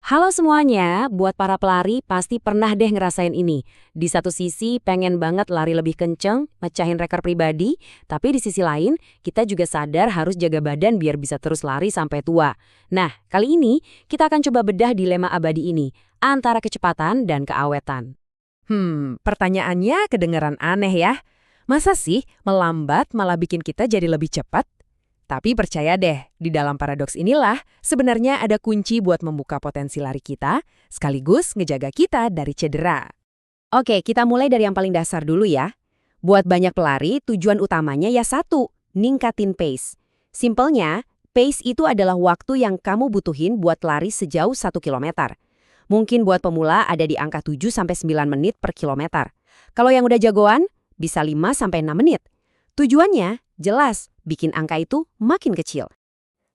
Halo semuanya, buat para pelari pasti pernah deh ngerasain ini. Di satu sisi pengen banget lari lebih kenceng, mecahin rekor pribadi, tapi di sisi lain kita juga sadar harus jaga badan biar bisa terus lari sampai tua. Nah, kali ini kita akan coba bedah dilema abadi ini, antara kecepatan dan keawetan. Pertanyaannya kedengeran aneh ya. Masa sih melambat malah bikin kita jadi lebih cepat? Tapi percaya deh, di dalam paradoks inilah sebenarnya ada kunci buat membuka potensi lari kita, sekaligus ngejaga kita dari cedera. Oke, kita mulai dari yang paling dasar dulu ya. Buat banyak pelari, tujuan utamanya ya satu, ningkatin pace. Simpelnya, pace itu adalah waktu yang kamu butuhin buat lari sejauh 1 kilometer. Mungkin buat pemula ada di angka 7-9 menit per kilometer. Kalau yang udah jagoan, bisa 5-6 menit. Tujuannya jelas, bikin angka itu makin kecil.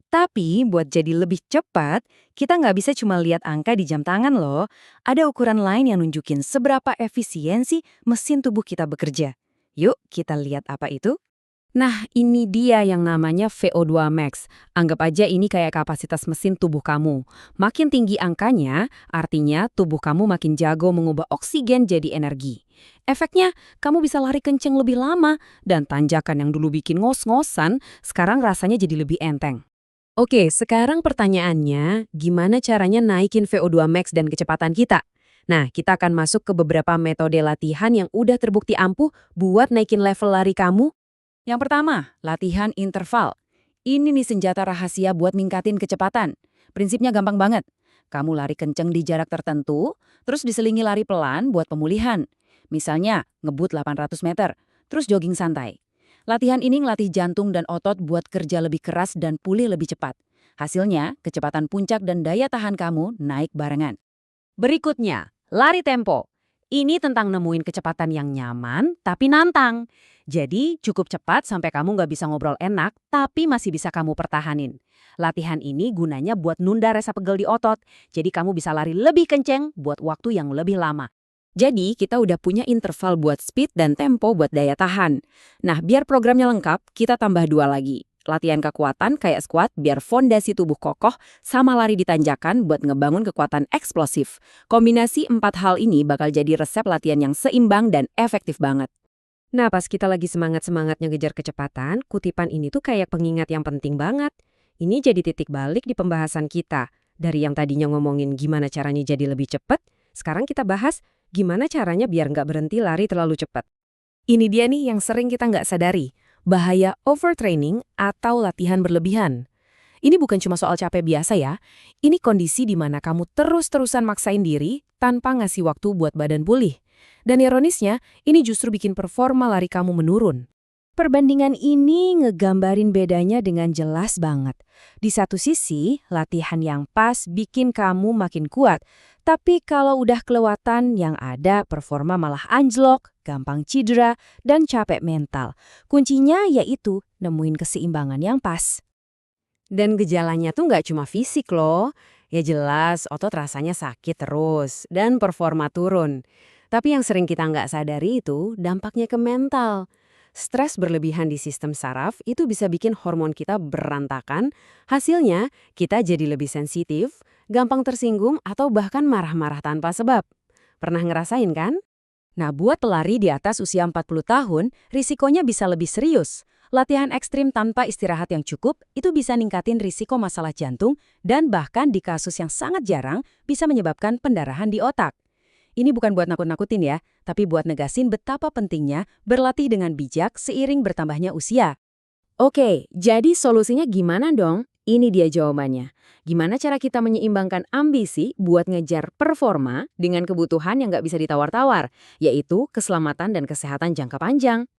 Tapi buat jadi lebih cepat, kita nggak bisa cuma lihat angka di jam tangan loh. Ada ukuran lain yang nunjukin seberapa efisiensi mesin tubuh kita bekerja. Yuk kita lihat apa itu. Nah, ini dia yang namanya VO2 max. Anggap aja ini kayak kapasitas mesin tubuh kamu. Makin tinggi angkanya, artinya tubuh kamu makin jago mengubah oksigen jadi energi. Efeknya, kamu bisa lari kenceng lebih lama, dan tanjakan yang dulu bikin ngos-ngosan, sekarang rasanya jadi lebih enteng. Oke, sekarang pertanyaannya, gimana caranya naikin VO2 max dan kecepatan kita? Nah, kita akan masuk ke beberapa metode latihan yang udah terbukti ampuh buat naikin level lari kamu. Yang pertama, latihan interval. Ini nih senjata rahasia buat ningkatin kecepatan. Prinsipnya gampang banget. Kamu lari kenceng di jarak tertentu, terus diselingi lari pelan buat pemulihan. Misalnya, ngebut 800 meter, terus jogging santai. Latihan ini ngelatih jantung dan otot buat kerja lebih keras dan pulih lebih cepat. Hasilnya, kecepatan puncak dan daya tahan kamu naik barengan. Berikutnya, lari tempo. Ini tentang nemuin kecepatan yang nyaman, tapi nantang. Jadi, cukup cepat sampai kamu nggak bisa ngobrol enak, tapi masih bisa kamu pertahanin. Latihan ini gunanya buat nunda rasa pegel di otot, jadi kamu bisa lari lebih kenceng buat waktu yang lebih lama. Jadi, kita udah punya interval buat speed dan tempo buat daya tahan. Nah, biar programnya lengkap, kita tambah 2 lagi. Latihan kekuatan kayak squat biar fondasi tubuh kokoh, sama lari di tanjakan buat ngebangun kekuatan eksplosif. Kombinasi 4 hal ini bakal jadi resep latihan yang seimbang dan efektif banget. Nah, pas kita lagi semangat-semangatnya ngejar kecepatan, kutipan ini tuh kayak pengingat yang penting banget. Ini jadi titik balik di pembahasan kita. Dari yang tadinya ngomongin gimana caranya jadi lebih cepat, sekarang kita bahas gimana caranya biar nggak berhenti lari terlalu cepat. Ini dia nih yang sering kita nggak sadari, bahaya overtraining atau latihan berlebihan. Ini bukan cuma soal capek biasa ya, ini kondisi di mana kamu terus-terusan maksain diri tanpa ngasih waktu buat badan pulih. Dan ironisnya, ini justru bikin performa lari kamu menurun. Perbandingan ini ngegambarin bedanya dengan jelas banget. Di satu sisi, latihan yang pas bikin kamu makin kuat. Tapi kalau udah kelewatan, yang ada performa malah anjlok, gampang cedera, dan capek mental. Kuncinya yaitu nemuin keseimbangan yang pas. Dan gejalanya tuh nggak cuma fisik loh. Ya jelas, otot rasanya sakit terus, dan performa turun. Tapi yang sering kita nggak sadari itu dampaknya ke mental. Stres berlebihan di sistem saraf itu bisa bikin hormon kita berantakan. Hasilnya, kita jadi lebih sensitif, gampang tersinggung, atau bahkan marah-marah tanpa sebab. Pernah ngerasain kan? Nah, buat pelari di atas usia 40 tahun, risikonya bisa lebih serius. Latihan ekstrim tanpa istirahat yang cukup itu bisa ningkatin risiko masalah jantung dan bahkan di kasus yang sangat jarang bisa menyebabkan pendarahan di otak. Ini bukan buat nakut-nakutin ya, tapi buat negasin betapa pentingnya berlatih dengan bijak seiring bertambahnya usia. Oke, jadi solusinya gimana dong? Ini dia jawabannya. Gimana cara kita menyeimbangkan ambisi buat ngejar performa dengan kebutuhan yang nggak bisa ditawar-tawar, yaitu keselamatan dan kesehatan jangka panjang.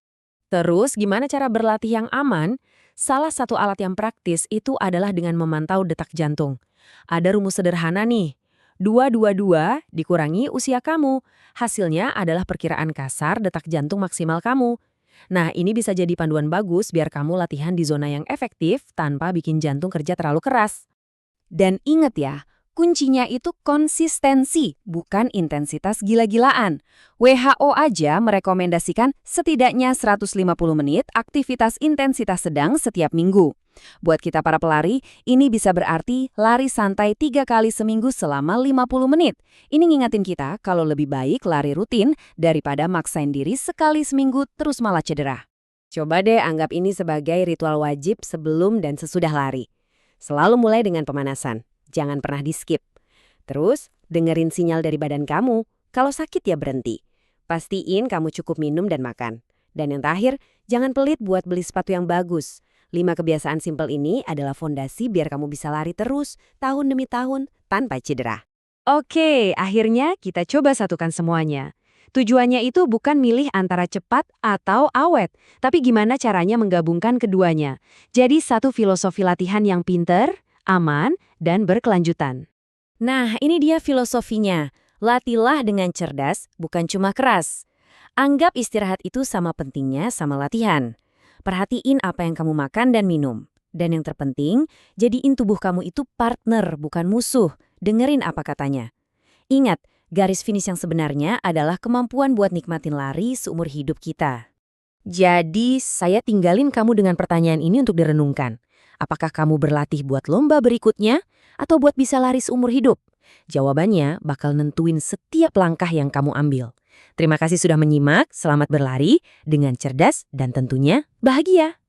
Terus, gimana cara berlatih yang aman? Salah satu alat yang praktis itu adalah dengan memantau detak jantung. Ada rumus sederhana nih. 2-2-2 dikurangi usia kamu. Hasilnya adalah perkiraan kasar detak jantung maksimal kamu. Nah, ini bisa jadi panduan bagus biar kamu latihan di zona yang efektif tanpa bikin jantung kerja terlalu keras. Dan ingat ya, kuncinya itu konsistensi, bukan intensitas gila-gilaan. WHO aja merekomendasikan setidaknya 150 menit aktivitas intensitas sedang setiap minggu. Buat kita para pelari, ini bisa berarti lari santai 3 kali seminggu selama 50 menit. Ini ngingatin kita kalau lebih baik lari rutin daripada maksain diri sekali seminggu terus malah cedera. Coba deh anggap ini sebagai ritual wajib sebelum dan sesudah lari. Selalu mulai dengan pemanasan. Jangan pernah di-skip. Terus, dengerin sinyal dari badan kamu. Kalau sakit ya berhenti. Pastiin kamu cukup minum dan makan. Dan yang terakhir, jangan pelit buat beli sepatu yang bagus. 5 kebiasaan simpel ini adalah fondasi biar kamu bisa lari terus, tahun demi tahun, tanpa cedera. Oke, akhirnya kita coba satukan semuanya. Tujuannya itu bukan milih antara cepat atau awet, tapi gimana caranya menggabungkan keduanya. Jadi satu filosofi latihan yang pinter, aman, dan berkelanjutan. Nah, ini dia filosofinya. Latilah dengan cerdas, bukan cuma keras. Anggap istirahat itu sama pentingnya sama latihan. Perhatiin apa yang kamu makan dan minum. Dan yang terpenting, jadiin tubuh kamu itu partner, bukan musuh. Dengerin apa katanya. Ingat, garis finish yang sebenarnya adalah kemampuan buat nikmatin lari seumur hidup kita. Jadi, saya tinggalin kamu dengan pertanyaan ini untuk direnungkan. Apakah kamu berlatih buat lomba berikutnya atau buat bisa lari seumur hidup? Jawabannya bakal nentuin setiap langkah yang kamu ambil. Terima kasih sudah menyimak, selamat berlari dengan cerdas dan tentunya bahagia.